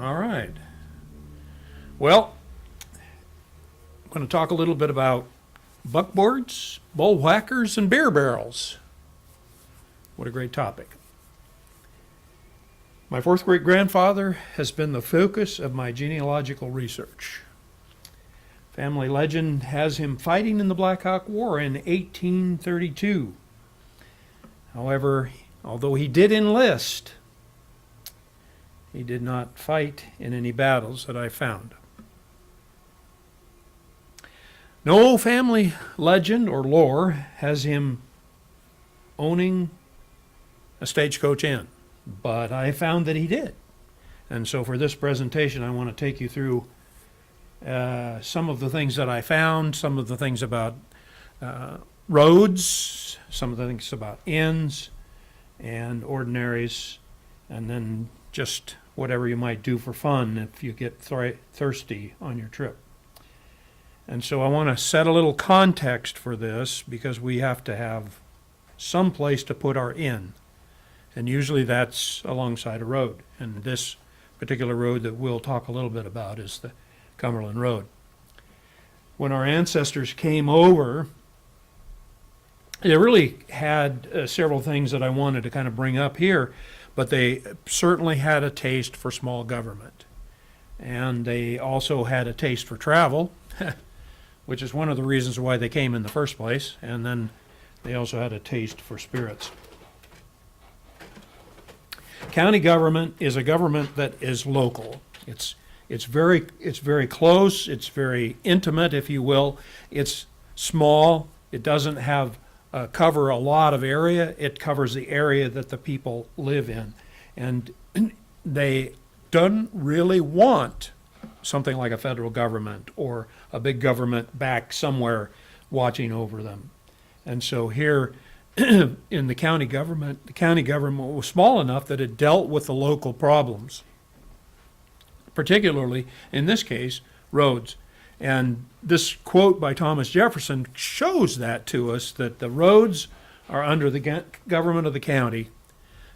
All right. Well, I'm going to talk a little bit about buckboards, bullwhackers, and beer barrels. What a great topic. My fourth great grandfather has been the focus of my genealogical research. Family legend has him fighting in the Black Hawk War in 1832. However, although he did enlist, he did not fight in any battles that I found. No family legend or lore has him owning a stagecoach inn, but I found that he did. And so for this presentation, I want to take you through some of the things that I found, some of the things about roads, some of the things about inns and ordinaries, and then just whatever you might do for fun if you get thirsty on your trip. And so I want to set a little context for this because we have to have some place to put our inn. And usually that's alongside a road. And this particular road that we'll talk a little bit about is the Cumberland Road. When our ancestors came over, they really had several things that I wanted to kind of bring up here, but they certainly had a taste for small government. And they also had a taste for travel, which is one of the reasons why they came in the first place. And then they also had a taste for spirits. County government is a government that is local. It's very close. It's very intimate, if you will. It's small. It doesn't have cover a lot of area. It covers the area that the people live in, and they don't really want something like a federal government or a big government back somewhere watching over them. And so here in the county government was small enough that it dealt with the local problems, particularly, in this case, roads. And this quote by Thomas Jefferson shows that to us, that the roads are under the government of the county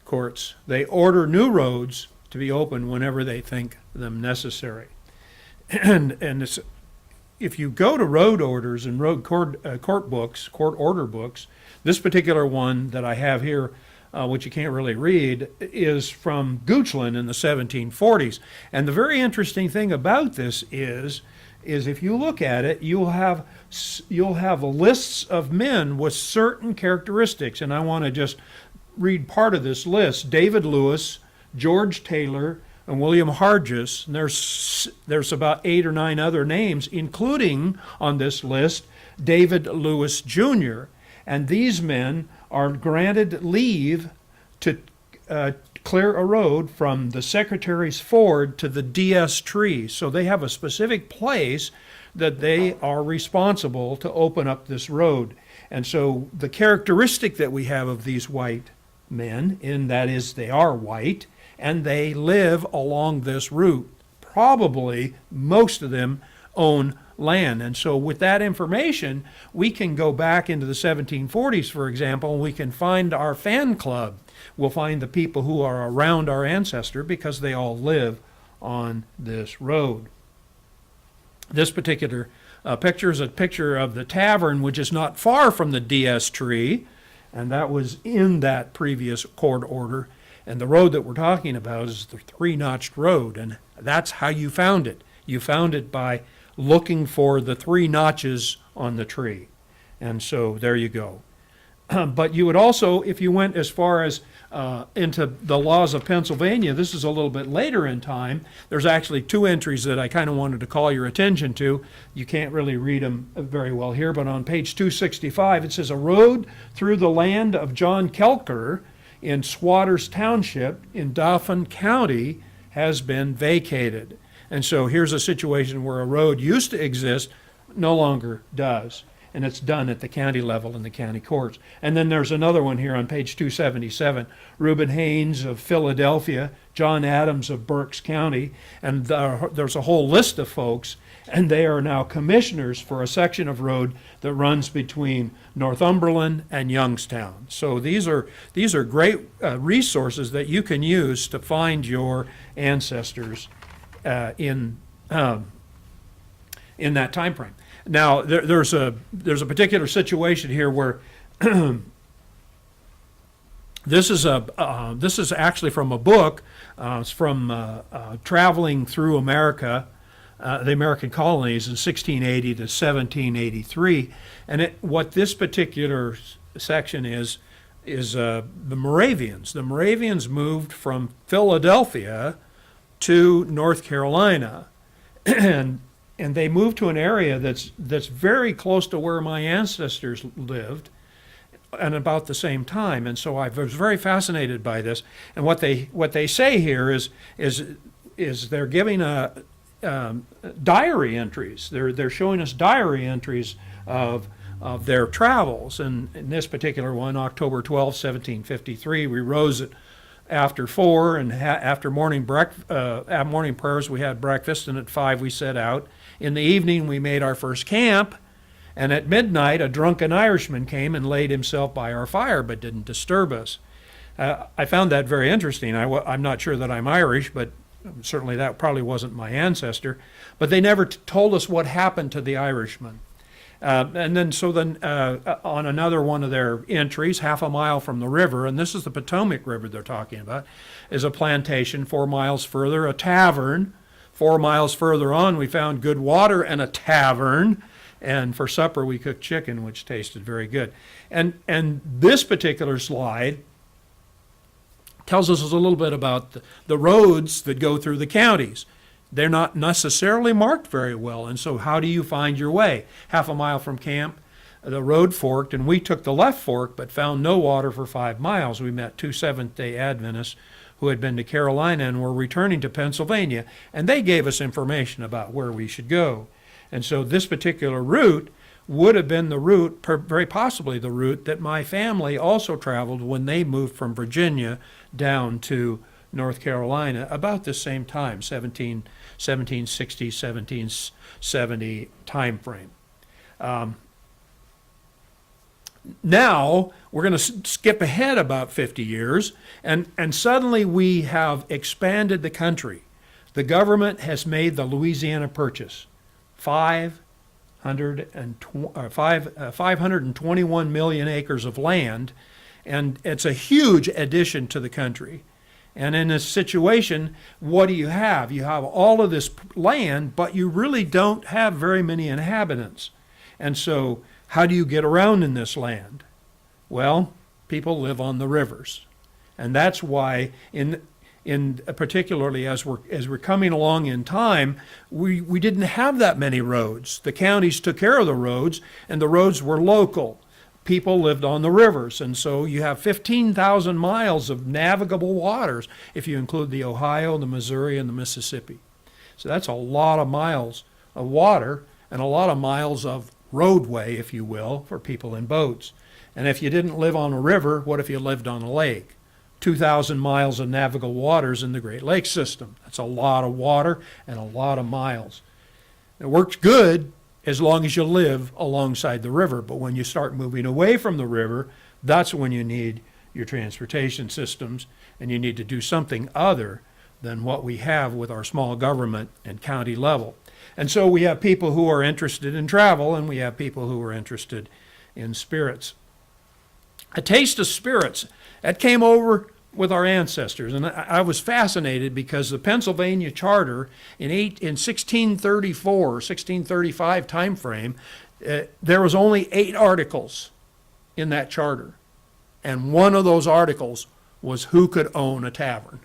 courts. They order new roads to be opened whenever they think them necessary. And it's, if you go to road orders and road court order books, this particular one that I have here, which you can't really read, is from Goochland in the 1740s. And the very interesting thing about this is if you look at it, you'll have lists of men with certain characteristics. And I want to just read part of this list. David Lewis, George Taylor, and William Hargis. And there's about 8 or 9 other names, including on this list David Lewis Jr. And these men are granted leave to clear a road from the Secretary's Ford to the DS Tree. So they have a specific place that they are responsible to open up this road. And so the characteristic that we have of these white men, in that is they are white, and they live along this route. Probably most of them own land. And so with that information, we can go back into the 1740s, for example, and we can find our fan club. We'll find the people who are around our ancestor because they all live on this road. This particular picture is a picture of the tavern, which is not far from the DS Tree, and that was in that previous court order. And the road that we're talking about is the 3-notched road, and that's how you found it. You found it by looking for the 3 notches on the tree. And so there you go. But you would also, if you went as far as into the laws of Pennsylvania, this is a little bit later in time, there's actually 2 entries that I kind of wanted to call your attention to. You can't really read them very well here, but on page 265 it says, a road through the land of John Kelker in Swatters Township in Dauphin County has been vacated. And so here's a situation where a road used to exist, no longer does. And it's done at the county level in the county courts. And then there's another one here on page 277, Reuben Haynes of Philadelphia, John Adams of Berks County, and there's a whole list of folks, and they are now commissioners for a section of road that runs between Northumberland and Youngstown. So these are great resources that you can use to find your ancestors in that time frame. Now, there's a particular situation here where this is actually from a book. It's from traveling through America, the American colonies in 1680 to 1783, and what this particular section is the Moravians. The Moravians moved from Philadelphia to North Carolina, and they moved to an area that's very close to where my ancestors lived, and about the same time. And so I was very fascinated by this. And what they say here is they're giving diary entries. They're showing us diary entries of their travels. And in this particular one, October 12, 1753, we rose at after 4, and after morning prayers we had breakfast, and at 5 we set out. In the evening we made our first camp, and at midnight a drunken Irishman came and laid himself by our fire but didn't disturb us. I found that very interesting. I'm not sure that I'm Irish, but certainly that probably wasn't my ancestor. But they never told us what happened to the Irishman. And then on another one of their entries, half a mile from the river, and this is the Potomac River they're talking about, is a plantation. 4 miles further, a tavern. 4 miles further on, we found good water and a tavern. And for supper, we cooked chicken, which tasted very good. And this particular slide tells us a little bit about the roads that go through the counties. They're not necessarily marked very well, and so how do you find your way? Half a mile from camp, the road forked, and we took the left fork but found no water for 5 miles. We met 2 Seventh-day Adventists who had been to Carolina and were returning to Pennsylvania, and they gave us information about where we should go. And so this particular route would have been the route, very possibly the route, that my family also traveled when they moved from Virginia down to North Carolina about the same time, 1760, 1770 time frame. Now we're going to skip ahead about 50 years, and suddenly we have expanded the country. The government has made the Louisiana Purchase, 521 million acres of land, and it's a huge addition to the country. And in this situation, what do you have? You have all of this land, but you really don't have very many inhabitants. And so how do you get around in this land? Well, people live on the rivers. And that's why particularly as we're coming along in time, we didn't have that many roads. The counties took care of the roads, and the roads were local. People lived on the rivers, and so you have 15,000 miles of navigable waters if you include the Ohio, the Missouri, and the Mississippi. So that's a lot of miles of water and a lot of miles of roadway, if you will, for people in boats. And if you didn't live on a river, what if you lived on a lake? 2,000 miles of navigable waters in the Great Lakes system. That's a lot of water and a lot of miles. It works good as long as you live alongside the river, but when you start moving away from the river, that's when you need your transportation systems, and you need to do something other than what we have with our small government and county level. And so we have people who are interested in travel, and we have people who are interested in spirits. A taste of spirits, that came over with our ancestors, and I was fascinated because the Pennsylvania Charter in 1634, 1635 time frame, there was only 8 articles in that charter, and one of those articles was who could own a tavern.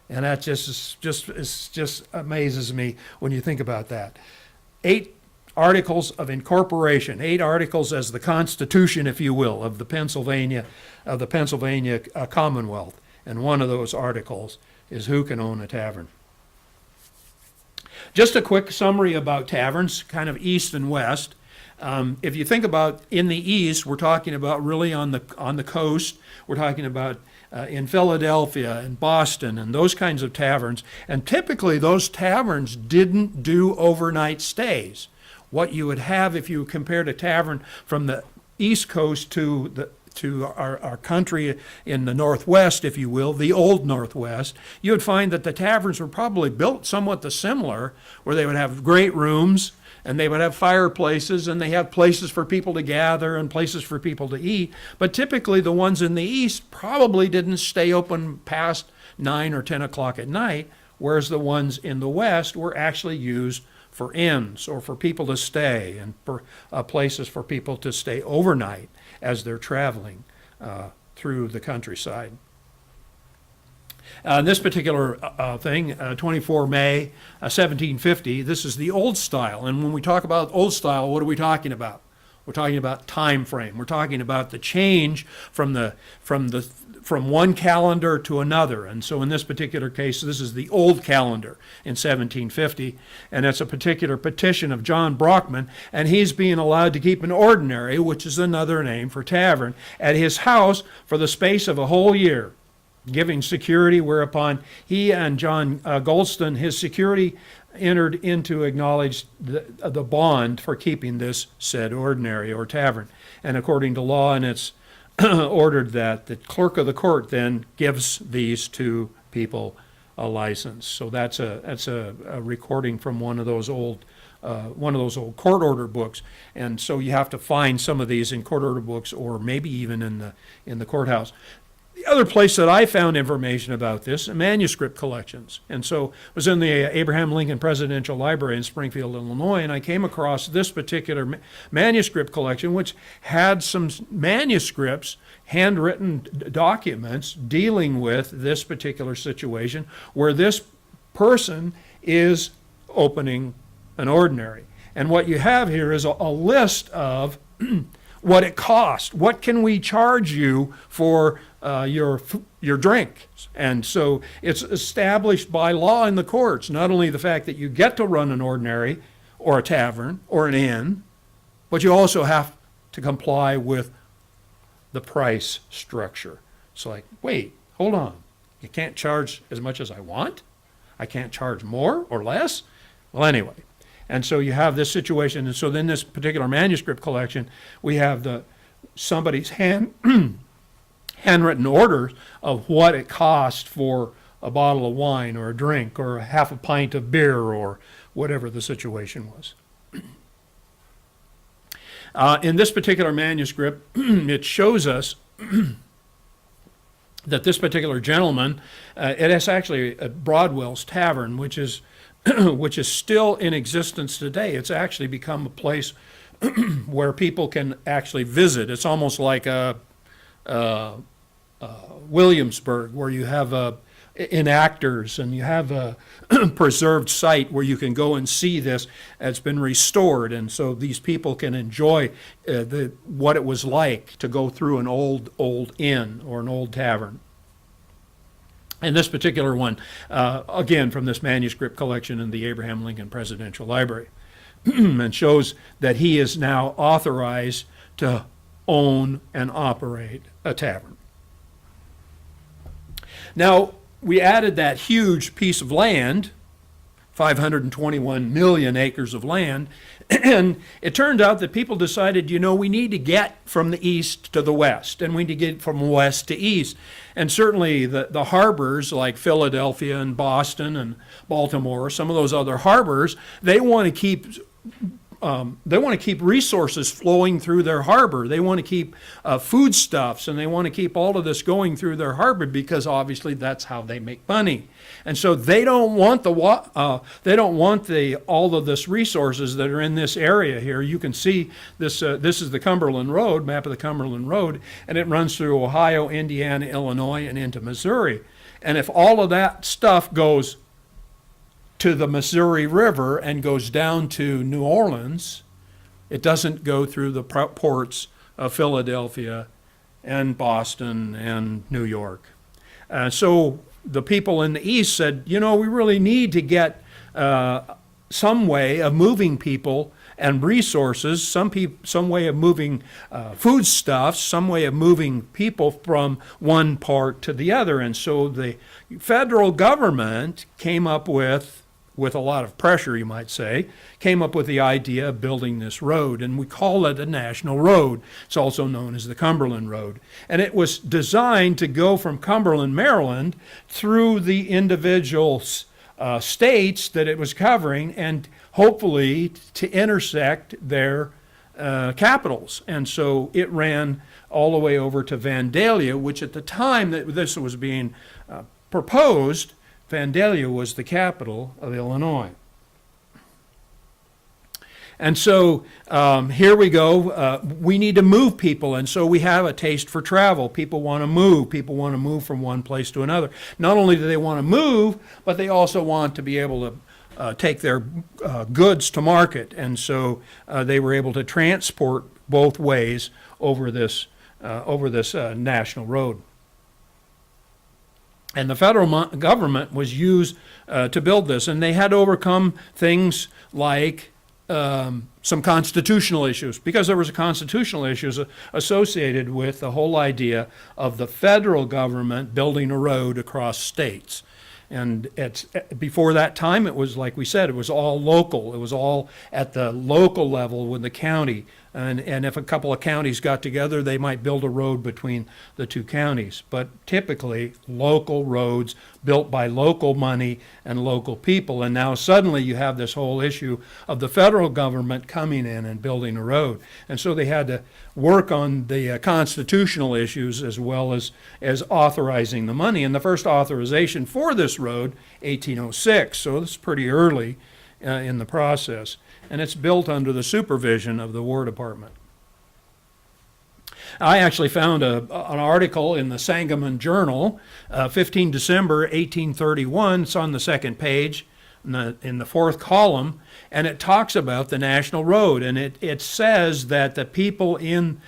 And that just amazes me when you think about that. 8 articles of incorporation, 8 articles as the Constitution, if you will, of the Pennsylvania Commonwealth, and one of those articles is who can own a tavern. Just a quick summary about taverns, kind of east and west. If you think about in the east, we're talking about really on the coast. We're talking about in Philadelphia and Boston and those kinds of taverns. And typically those taverns didn't do overnight stays. What you would have if you compared a tavern from the East Coast to to our country in the Northwest, if you will, the old Northwest, you would find that the taverns were probably built somewhat similar, where they would have great rooms, and they would have fireplaces, and they have places for people to gather and places for people to eat. But typically the ones in the East probably didn't stay open past 9 or 10 o'clock at night, whereas the ones in the West were actually used for inns or for people to stay, and for places for people to stay overnight as they're traveling through the countryside. This particular thing, 24 May 1750, this is the old style. And when we talk about old style, what are we talking about? We're talking about time frame. We're talking about the change from one calendar to another. And so in this particular case, this is the old calendar in 1750, and it's a particular petition of John Brockman, and he's being allowed to keep an ordinary, which is another name for tavern, at his house for the space of a whole year, giving security, whereupon he and John Goldston, his security, entered into acknowledged the bond for keeping this said ordinary or tavern. And according to law, and it's ordered that the clerk of the court then gives these two people a license. So that's a recording from one of those old court order books. And so you have to find some of these in court order books, or maybe even in the courthouse. The other place that I found information about this, manuscript collections. And so it was in the Abraham Lincoln Presidential Library in Springfield, Illinois, and I came across this particular manuscript collection, which had some manuscripts, handwritten documents dealing with this particular situation, where this person is opening an ordinary. And what you have here is a list of what it cost. What can we charge you for your drink? And so it's established by law in the courts, not only the fact that you get to run an ordinary or a tavern or an inn, but you also have to comply with the price structure. It's like, wait, hold on. You can't charge as much as I want? I can't charge more or less? Well, anyway. And so you have this situation. And so then this particular manuscript collection, we have somebody's handwritten orders of what it cost for a bottle of wine or a drink or half a pint of beer or whatever the situation was. In this particular manuscript, it shows us that this particular gentleman, it is actually at Broadwell's Tavern, which is still in existence today. It's actually become a place where people can actually visit. It's almost like Williamsburg, where you have enactors, and you have a preserved site where you can go and see this. It's been restored, and so these people can enjoy what it was like to go through an old inn or an old tavern. And this particular one, again, from this manuscript collection in the Abraham Lincoln Presidential Library, and shows that he is now authorized to own and operate a tavern. Now, we added that huge piece of land, 521 million acres of land, and it turned out that people decided, we need to get from the east to the west, and we need to get from west to east. And certainly the harbors like Philadelphia and Boston and Baltimore, some of those other harbors, they want to keep resources flowing through their harbor. They want to keep foodstuffs, and they want to keep all of this going through their harbor, because obviously that's how they make money. And so they don't want all of this resources that are in this area here. You can see this. This is the Cumberland Road, map of the Cumberland Road, and it runs through Ohio, Indiana, Illinois, and into Missouri. And if all of that stuff goes to the Missouri River and goes down to New Orleans, it doesn't go through the ports of Philadelphia and Boston and New York. So the people in the east said, we really need to get some way of moving people and resources, some way of moving foodstuffs, some way of moving people from one part to the other. And so the federal government came up with with a lot of pressure, you might say, came up with the idea of building this road, and we call it a national road. It's also known as the Cumberland Road. And it was designed to go from Cumberland, Maryland, through the individual states that it was covering, and hopefully to intersect their capitals. And so it ran all the way over to Vandalia, which at the time that this was being proposed, Vandalia was the capital of Illinois. And so here we go. We need to move people, and so we have a taste for travel. People want to move. People want to move from one place to another. Not only do they want to move, but they also want to be able to take their goods to market. And so they were able to transport both ways over this national road. And the federal government was used to build this, and they had to overcome things like some constitutional issues, because there was constitutional issues associated with the whole idea of the federal government building a road across states. And before that time, it was, like we said, it was all local. It was all at the local level with the county. And if a couple of counties got together, they might build a road between the two counties. But typically, local roads built by local money and local people. And now suddenly you have this whole issue of the federal government coming in and building a road. And so they had to work on the constitutional issues as well as authorizing the money. And the first authorization for this road, 1806, so this is pretty early in the process. And it's built under the supervision of the War Department. I actually found an article in the Sangamon Journal, 15 December 1831. It's on the second page in the fourth column, and it talks about the national road. And it says that the people in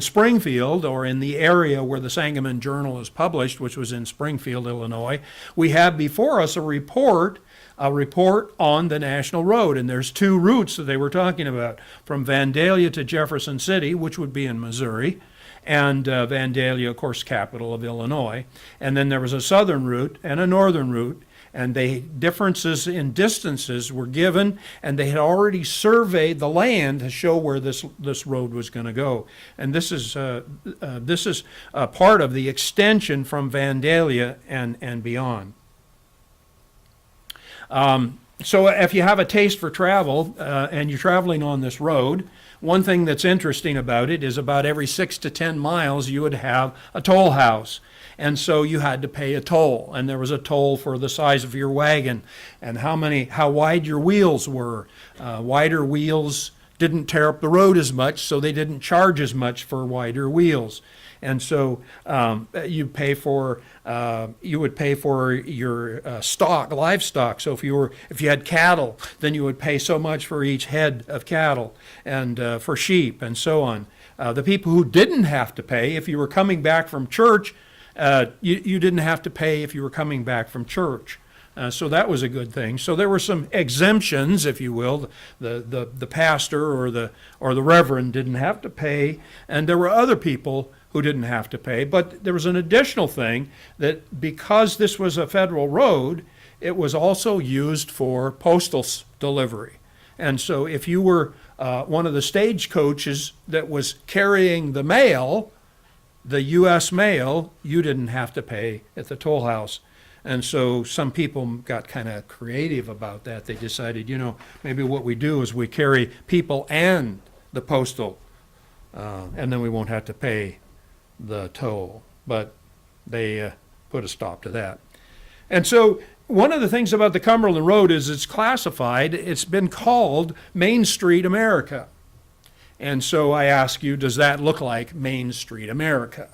Springfield, or in the area where the Sangamon Journal is published, which was in Springfield, Illinois, we have before us a report on the national road. And there's two routes that they were talking about, from Vandalia to Jefferson City, which would be in Missouri, and Vandalia, of course, capital of Illinois. And then there was a southern route and a northern route, and the differences in distances were given, and they had already surveyed the land to show where this road was going to go. And this is part of the extension from Vandalia and beyond. So if you have a taste for travel and you're traveling on this road, one thing that's interesting about it is about every 6 to 10 miles you would have a toll house. And so you had to pay a toll, and there was a toll for the size of your wagon and how wide your wheels were. Wider wheels didn't tear up the road as much, so they didn't charge as much for wider wheels. And so you would pay for your livestock. So if you had cattle, then you would pay so much for each head of cattle, and for sheep and so on. The people who didn't have to pay, if you were coming back from church, you didn't have to pay if you were coming back from church. So that was a good thing. So there were some exemptions, if you will. The pastor or the reverend didn't have to pay, and there were other people who didn't have to pay. But there was an additional thing, that because this was a federal road, it was also used for postal delivery. And so if you were one of the stagecoaches that was carrying the mail, the U.S. mail, you didn't have to pay at the toll house. And so some people got kind of creative about that. They decided, maybe what we do is we carry people and the postal, and then we won't have to pay the toll. But they put a stop to that. And so one of the things about the Cumberland Road is it's classified, it's been called Main Street America. And so I ask you, does that look like Main Street America?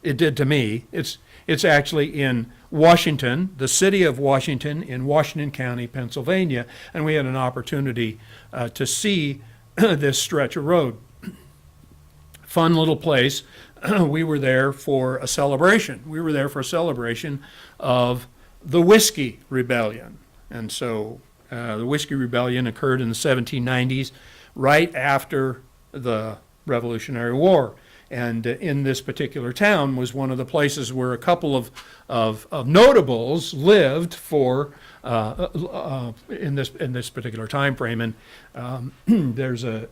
It did to me. It's actually in Washington, the city of Washington, in Washington County, Pennsylvania, and we had an opportunity to see this stretch of road. Fun little place. We were there for a celebration. We were there for a celebration of the Whiskey Rebellion. And so the Whiskey Rebellion occurred in the 1790s, right after the Revolutionary War. And in this particular town was one of the places where a couple of notables lived for in this particular time frame. And there's a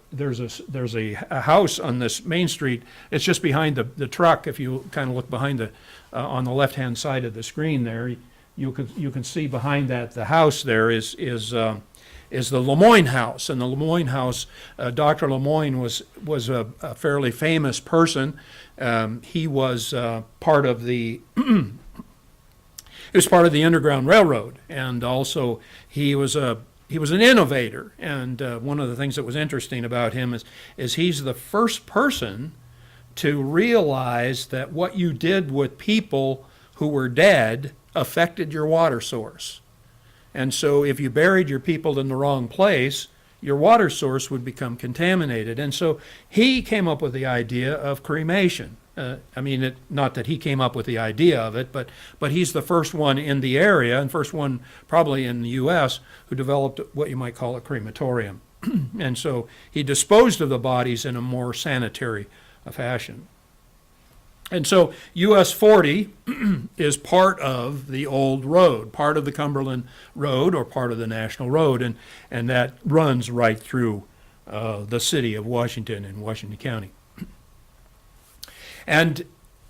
house on this main street. It's just behind the truck. If you kind of look behind on the left hand side of the screen there, you can see behind that the house there is the Lemoyne House. And the Lemoyne House, Dr. Lemoyne was a fairly famous person. He was part of the Underground Railroad, and also he was an innovator. And one of the things that was interesting about him is he's the first person to realize that what you did with people who were dead affected your water source. And so if you buried your people in the wrong place, your water source would become contaminated. And so he came up with the idea of cremation. Not that he came up with the idea of it, but he's the first one in the area, and first one probably in the U.S. who developed what you might call a crematorium. And so he disposed of the bodies in a more sanitary fashion. And so US 40 is part of the old road, part of the Cumberland Road or part of the National Road, and that runs right through the city of Washington and Washington County. And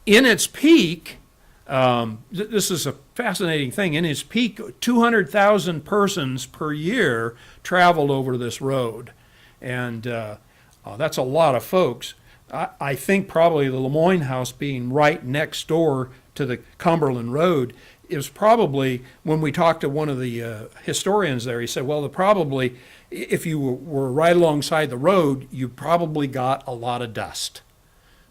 in its peak, this is a fascinating thing, in its peak, 200,000 persons per year traveled over this road. And that's a lot of folks. I think probably the Lemoyne House being right next door to the Cumberland Road is probably, when we talked to one of the historians there, he said, well, probably, if you were right alongside the road, you probably got a lot of dust.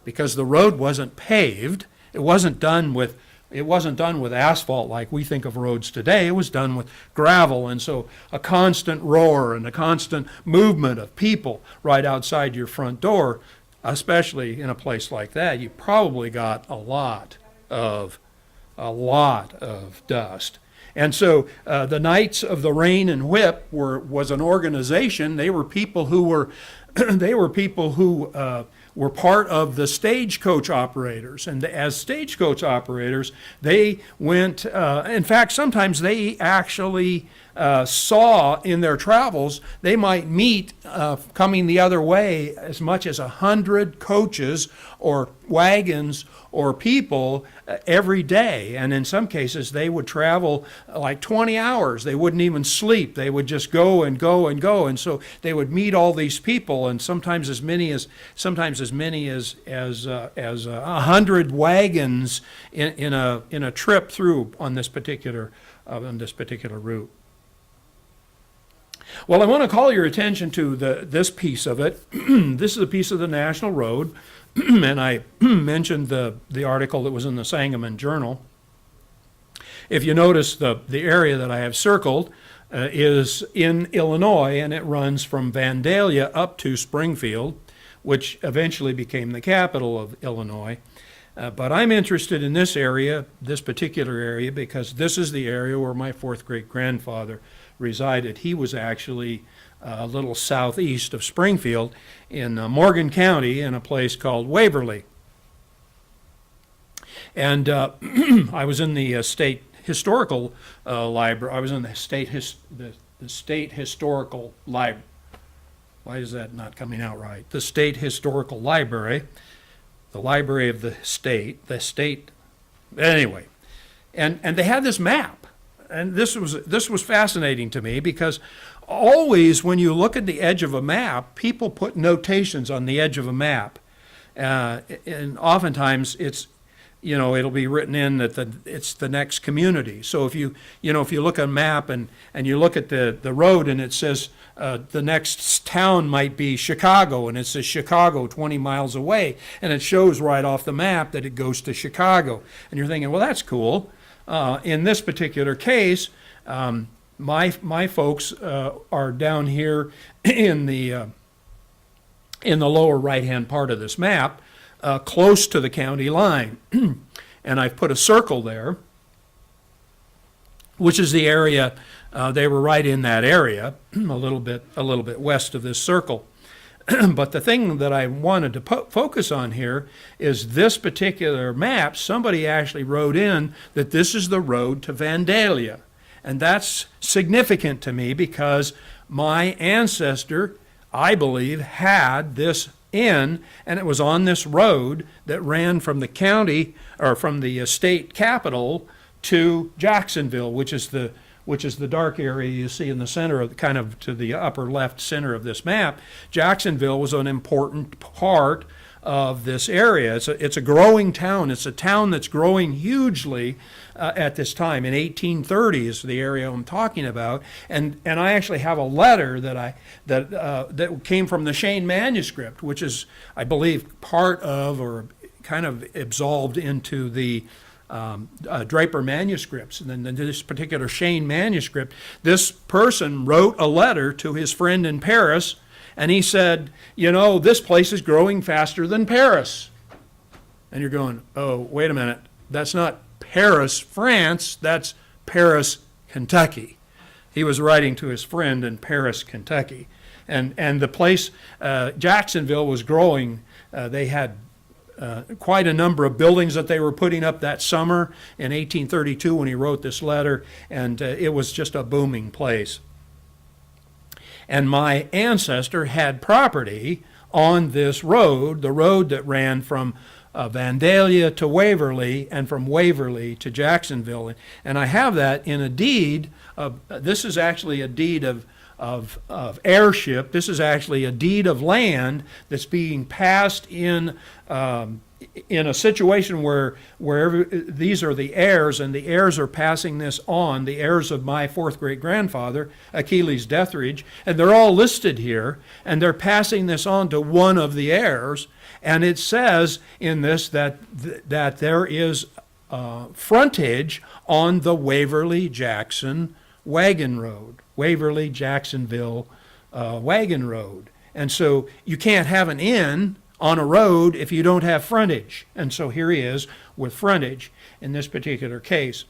Because the road wasn't paved, it wasn't done with asphalt like we think of roads today. It was done with gravel, and so a constant roar and a constant movement of people right outside your front door, especially in a place like that, you probably got a lot of dust. And so the Knights of the Rain and Whip was an organization. They were people who were part of the stagecoach operators. And as stagecoach operators, they went, in fact, sometimes they actually saw in their travels, they might meet coming the other way as much as 100 coaches or wagons or people every day. And in some cases, they would travel like 20 hours. They wouldn't even sleep. They would just go and go and go. And so they would meet all these people, and sometimes as many as 100 wagons in a trip through on this particular route. Well, I want to call your attention to this piece of it. This is a piece of the National Road, and I mentioned the article that was in the Sangamon Journal. If you notice, the area that I have circled is in Illinois, and it runs from Vandalia up to Springfield, which eventually became the capital of Illinois. But I'm interested in this area, this particular area, because this is the area where my fourth great-grandfather resided. He was actually a little southeast of Springfield in Morgan County in a place called Waverly. And I was in the state historical library. I was in the state historical library. Why is that not coming out right? The state historical library, the library of the state. Anyway, and they had this map. And this was fascinating to me, because always when you look at the edge of a map, people put notations on the edge of a map, and oftentimes it'll be written in that it's the next community. So if you look at a map and you look at the road and it says the next town might be Chicago, and it says Chicago 20 miles away, and it shows right off the map that it goes to Chicago, and you're thinking, well, that's cool. In this particular case, my folks are down here in the lower right-hand part of this map, close to the county line, and I've put a circle there, which is the area. They were right in that area, a little bit west of this circle. But the thing that I wanted to focus on here is this particular map. Somebody actually wrote in that this is the road to Vandalia. And that's significant to me because my ancestor, I believe, had this inn, and it was on this road that ran from the county or from the state capital to Jacksonville, which is the dark area you see in the center of kind of to the upper left center of this map. Jacksonville was an important part of this area. It's a growing town. It's a town that's growing hugely at this time. In 1830 is the area I'm talking about, and I actually have a letter that came from the Shane manuscript, which is, I believe, part of or kind of absolved into the Draper manuscripts. And then this particular Shane manuscript, this person wrote a letter to his friend in Paris, and he said, you know, this place is growing faster than Paris. And you're going, oh, wait a minute. That's not Paris, France. That's Paris, Kentucky. He was writing to his friend in Paris, Kentucky. And the place, Jacksonville, was growing. They had quite a number of buildings that they were putting up that summer in 1832 when he wrote this letter, and it was just a booming place. And my ancestor had property on this road, the road that ran from Vandalia to Waverly and from Waverly to Jacksonville. And I have that in a deed this is actually a deed of heirship. This is actually a deed of land that's being passed in a situation where these are the heirs, and the heirs are passing this on, the heirs of my fourth great-grandfather, Achilles Dethridge, and they're all listed here, and they're passing this on to one of the heirs, and it says in this that there is frontage on the Waverly-Jackson wagon road, Waverly-Jacksonville wagon road. And so you can't have an inn on a road if you don't have frontage. And so here he is with frontage in this particular case.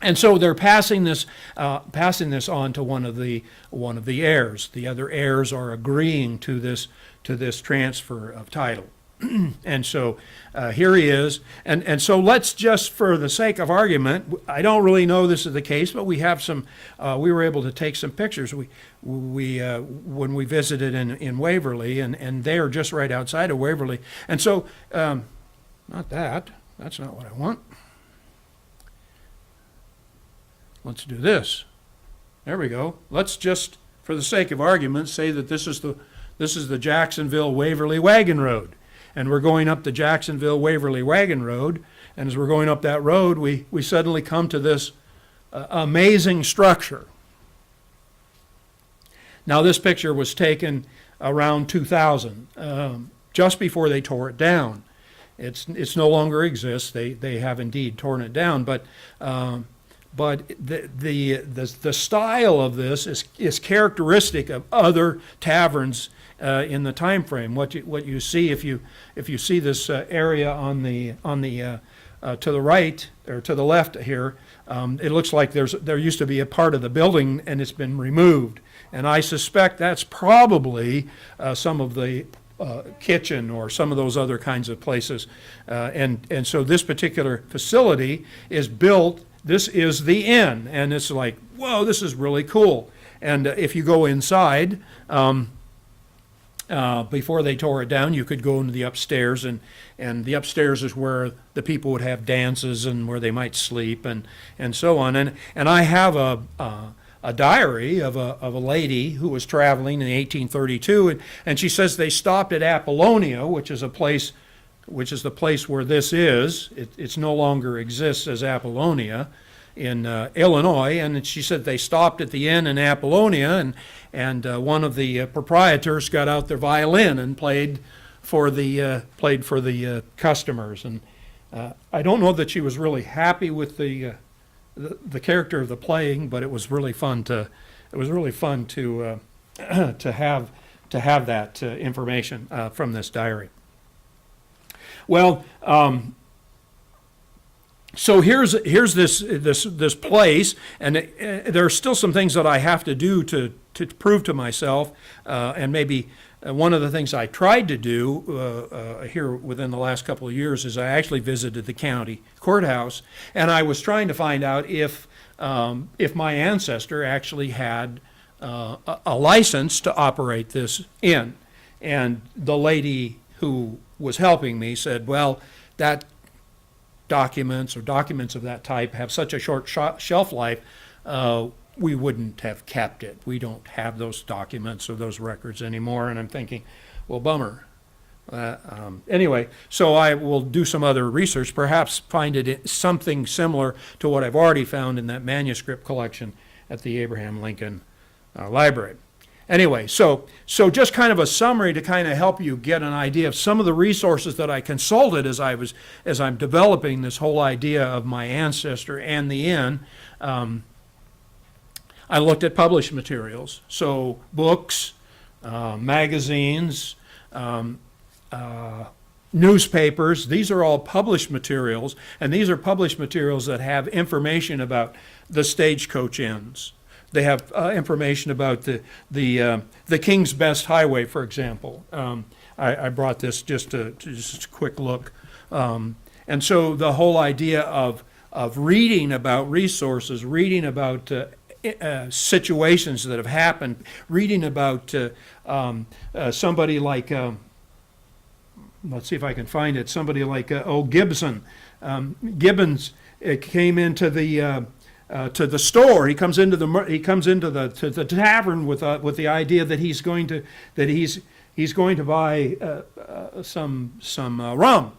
And so they're passing this on to one of the heirs. The other heirs are agreeing to this transfer of title. And so here he is. And so let's just, for the sake of argument, I don't really know this is the case, but we have some, we were able to take some pictures. We when we visited in Waverly, and they are just right outside of Waverly. And so, not that. That's not what I want. Let's do this. There we go. Let's just, for the sake of argument, say that this is the Jacksonville-Waverly wagon road. And we're going up the Jacksonville-Waverly wagon road, and as we're going up that road, we suddenly come to this amazing structure. Now, this picture was taken around 2000, just before they tore it down. It's no longer exists. They have indeed torn it down, but the style of this is characteristic of other taverns in the time frame. What you see if you see this area on the to the right or to the left here, it looks like there used to be a part of the building and it's been removed. And I suspect that's probably some of the kitchen or some of those other kinds of places. And so this particular facility is built. This is the inn, and it's like, whoa, this is really cool. And if you go inside, before they tore it down, you could go into the upstairs, and the upstairs is where the people would have dances and where they might sleep and so on. And I have a diary of a lady who was traveling in 1832, and she says they stopped at Apollonia, which is the place where this is. It's no longer exists as Apollonia in Illinois, and she said they stopped at the inn in Apollonia, and one of the proprietors got out their violin and played for the customers. And I don't know that she was really happy with the character of the playing, but it was really fun to have that information from this diary. Well, so here's this place, and there are still some things that I have to do to prove to myself, and maybe one of the things I tried to do here within the last couple of years is I actually visited the county courthouse, and I was trying to find out if if my ancestor actually had a license to operate this inn. And the lady who was helping me said, well, that documents or documents of that type have such a short shelf life, we wouldn't have kept it. We don't have those documents or those records anymore. And I'm thinking, well, bummer. Anyway, so I will do some other research, perhaps find it something similar to what I've already found in that manuscript collection at the Abraham Lincoln Library. Anyway, so just kind of a summary to kind of help you get an idea of some of the resources that I consulted as I'm developing this whole idea of my ancestor and the inn. I looked at published materials, so books, magazines, newspapers. These are all published materials, and these are published materials that have information about the stagecoach inns. They have information about the King's Best Highway, for example. I brought this just a quick look, and so the whole idea of reading about resources, reading about situations that have happened, reading about somebody like let's see if I can find it. Somebody like Gibson. Gibbons came into the to the store. He comes into the tavern with the idea that he's going to buy some rum,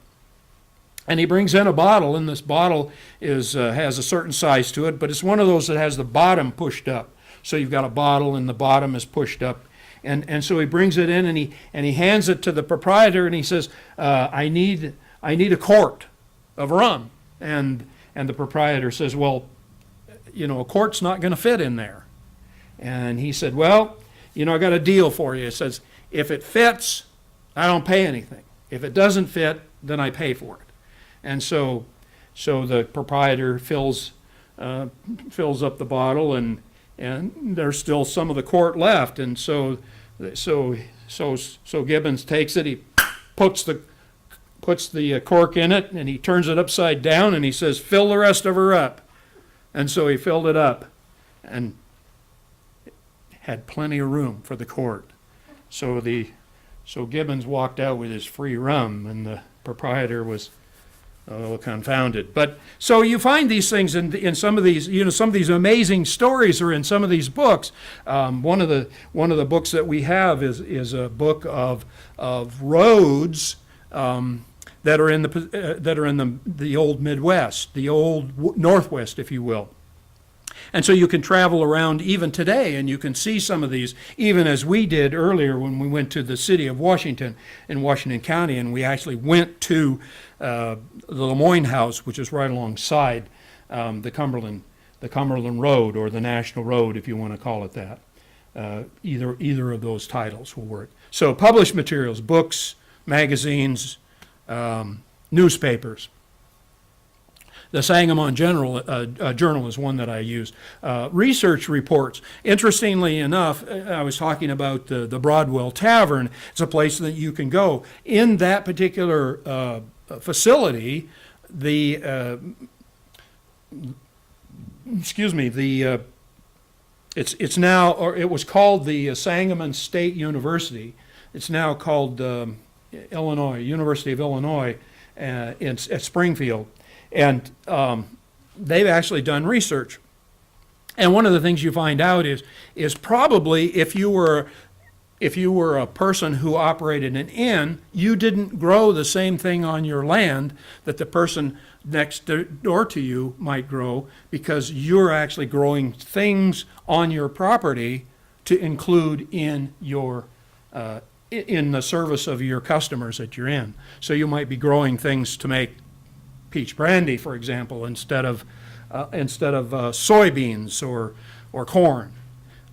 and he brings in a bottle, and this bottle has a certain size to it, but it's one of those that has the bottom pushed up. So you've got a bottle and the bottom is pushed up, and so he brings it in and he hands it to the proprietor, and he says, I need a quart of rum, and the proprietor says, well, a quart's not going to fit in there. And he said, well, I got a deal for you. It says, if it fits, I don't pay anything. If it doesn't fit, then I pay for it. And so the proprietor fills up the bottle, and there's still some of the quart left. And so Gibbons takes it. He puts the cork in it, and he turns it upside down, and he says, fill the rest of her up. And so he filled it up and had plenty of room for the quart. So Gibbons walked out with his free rum, and the proprietor was a little confounded. But so you find these things in some of these, some of these amazing stories are in some of these books. One of the books that we have is a book of roads that are in the old Midwest, the old Northwest, if you will. And so you can travel around even today, and you can see some of these, even as we did earlier when we went to the city of Washington in Washington County, and we actually went to the Lemoyne House, which is right alongside the Cumberland Road, or the National Road, if you want to call it that. Either of those titles will work. So published materials, books, magazines, newspapers. The Sangamon Journal is one that I use. Research reports. Interestingly enough, I was talking about the Broadwell Tavern. It's a place that you can go. In that particular facility, it's now, or it was called the Sangamon State University. It's now called University of Illinois at Springfield. And they've actually done research. And one of the things you find out is probably if you were a person who operated an inn, you didn't grow the same thing on your land that the person next door to you might grow, because you're actually growing things on your property to include in your in the service of your customers at your inn. So you might be growing things to make peach brandy, for example, instead of soybeans or corn.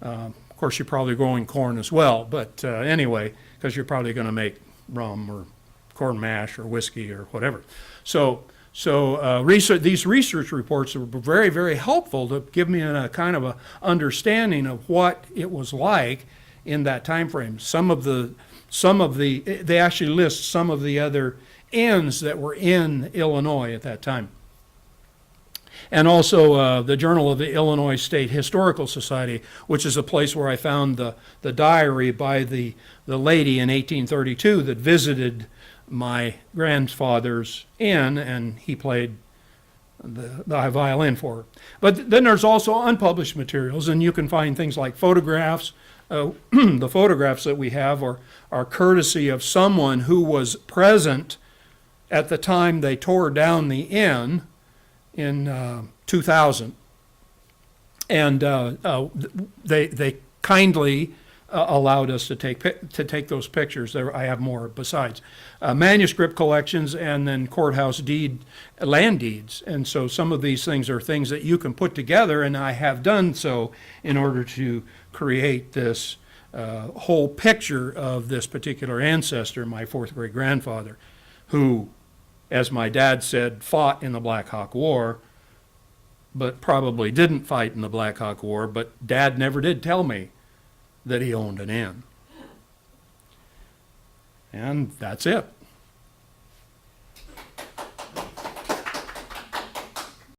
Of course, you're probably growing corn as well, but anyway, because you're probably going to make rum or corn mash or whiskey or whatever. So these research reports were very, very helpful to give me a kind of a understanding of what it was like in that time frame. They actually list some of the other inns that were in Illinois at that time. And also the Journal of the Illinois State Historical Society, which is a place where I found the diary by the lady in 1832 that visited my grandfather's inn, and he played the violin for her. But then there's also unpublished materials, and you can find things like photographs. The photographs that we have are courtesy of someone who was present at the time they tore down the inn in 2000. And they kindly allowed us to take those pictures. I have more besides. Manuscript collections and then courthouse land deeds. And so some of these things are things that you can put together, and I have done so in order to create this whole picture of this particular ancestor, my fourth great grandfather, who, as my dad said, fought in the Black Hawk War, but probably didn't fight in the Black Hawk War, but Dad never did tell me that he owned an inn. And that's it.